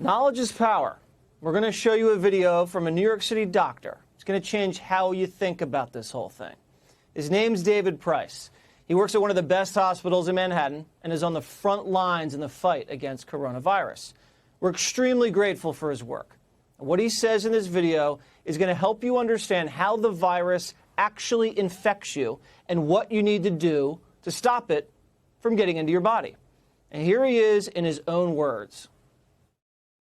Knowledge is power. We're going to show you a video from a New York City doctor. It's going to change how you think about this whole thing. His name's David Price. He works at one of the best hospitals in Manhattan and is on the front lines in the fight against coronavirus. We're extremely grateful for his work. What he says in this video is going to help you understand how the virus actually infects you and what you need to do to stop it from getting into your body. And here he is in his own words.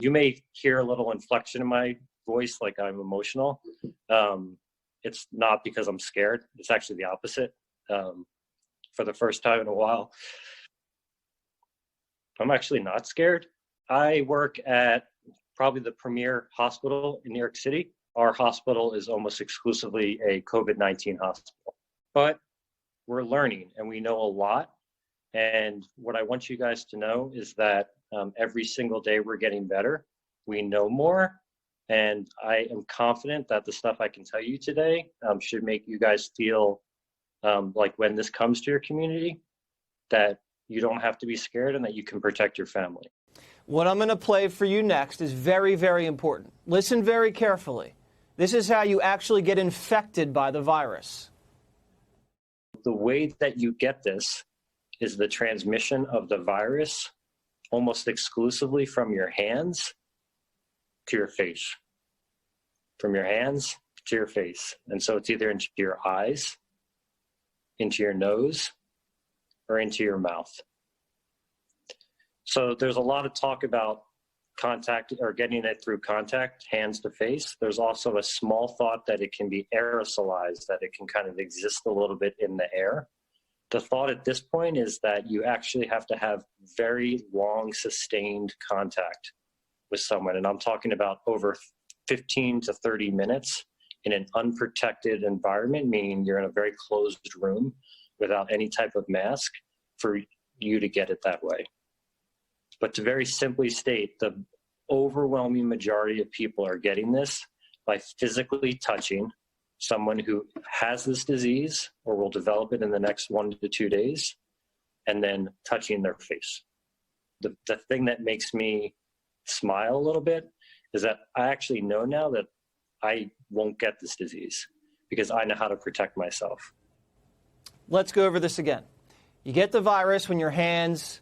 You may hear a little inflection in my voice, like I'm emotional. It's not because I'm scared. It's actually the opposite. For the first time in a while, I'm actually not scared. I work at probably the premier hospital in New York City. Our hospital is almost exclusively a COVID-19 hospital. But we're learning and we know a lot. And what I want you guys to know is that every single day we're getting better. We know more. And I am confident that the stuff I can tell you today should make you guys feel like when this comes to your community, that you don't have to be scared and that you can protect your family. What I'm going to play for you next is very, very important. Listen very carefully. This is how you actually get infected by the virus. The way that you get this is the transmission of the virus almost exclusively from your hands to your face. From your hands to your face. And so it's either into your eyes, into your nose, or into your mouth. So there's a lot of talk about contact or getting it through contact, hands to face. There's also a small thought that it can be aerosolized, that it can kind of exist a little bit in the air. The thought at this point is that you actually have to have very long, sustained contact with someone. And I'm talking about over 15 to 30 minutes in an unprotected environment, meaning you're in a very closed room without any type of mask, for you to get it that way. But to very simply state, the overwhelming majority of people are getting this by physically touching someone who has this disease or will develop it in the next 1 to 2 days, and then touching their face. The thing that makes me smile a little bit is that I actually know now that I won't get this disease because I know how to protect myself. Let's go over this again. You get the virus when your hands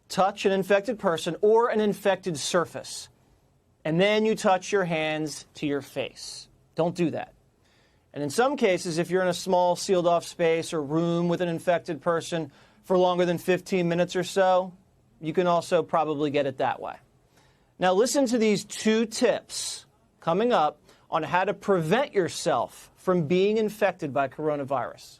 touch an infected person or an infected surface, and then you touch your hands to your face. Don't do that. And in some cases, if you're in a small sealed off space or room with an infected person for longer than 15 minutes or so, you can also probably get it that way. Now listen to these 2 tips coming up on how to prevent yourself from being infected by coronavirus.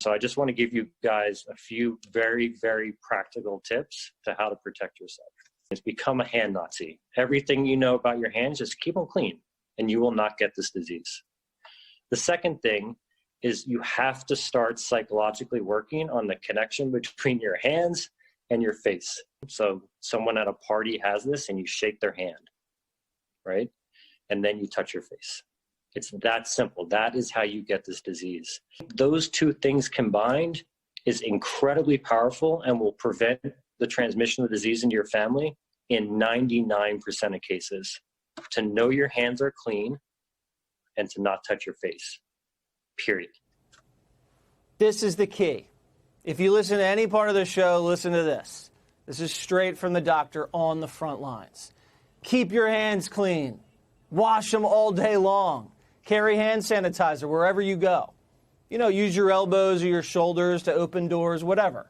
So I just want to give you guys a few very, very practical tips to how to protect yourself. It's become a hand Nazi. Everything you know about your hands, just keep them clean and you will not get this disease. The second thing is you have to start psychologically working on the connection between your hands and your face. So someone at a party has this and you shake their hand, right? And then you touch your face. It's that simple. That is how you get this disease. Those 2 things combined is incredibly powerful and will prevent the transmission of the disease into your family in 99% of cases. To know your hands are clean and to not touch your face, period. This is the key. If you listen to any part of the show, listen to this. This is straight from the doctor on the front lines. Keep your hands clean. Wash them all day long. Carry hand sanitizer wherever you go. Use your elbows or your shoulders to open doors, whatever.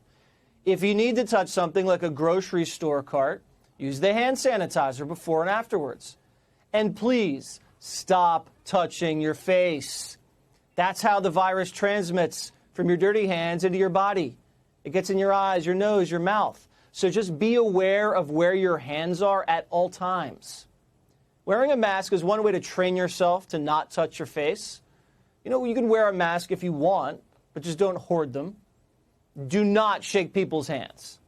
If you need to touch something like a grocery store cart, use the hand sanitizer before and afterwards. And please stop touching your face. That's how the virus transmits from your dirty hands into your body. It gets in your eyes, your nose, your mouth. So just be aware of where your hands are at all times. Wearing a mask is one way to train yourself to not touch your face. You can wear a mask if you want, but just don't hoard them. Do not shake people's hands.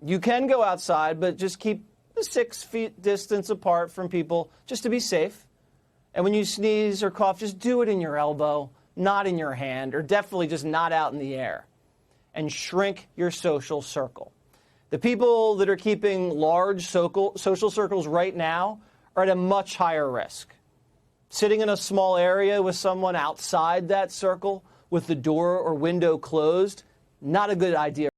You can go outside, but just keep a 6 feet distance apart from people just to be safe. And when you sneeze or cough, just do it in your elbow, not in your hand, or definitely just not out in the air. And shrink your social circle. The people that are keeping large social circles right now are at a much higher risk. Sitting in a small area with someone outside that circle with the door or window closed, not a good idea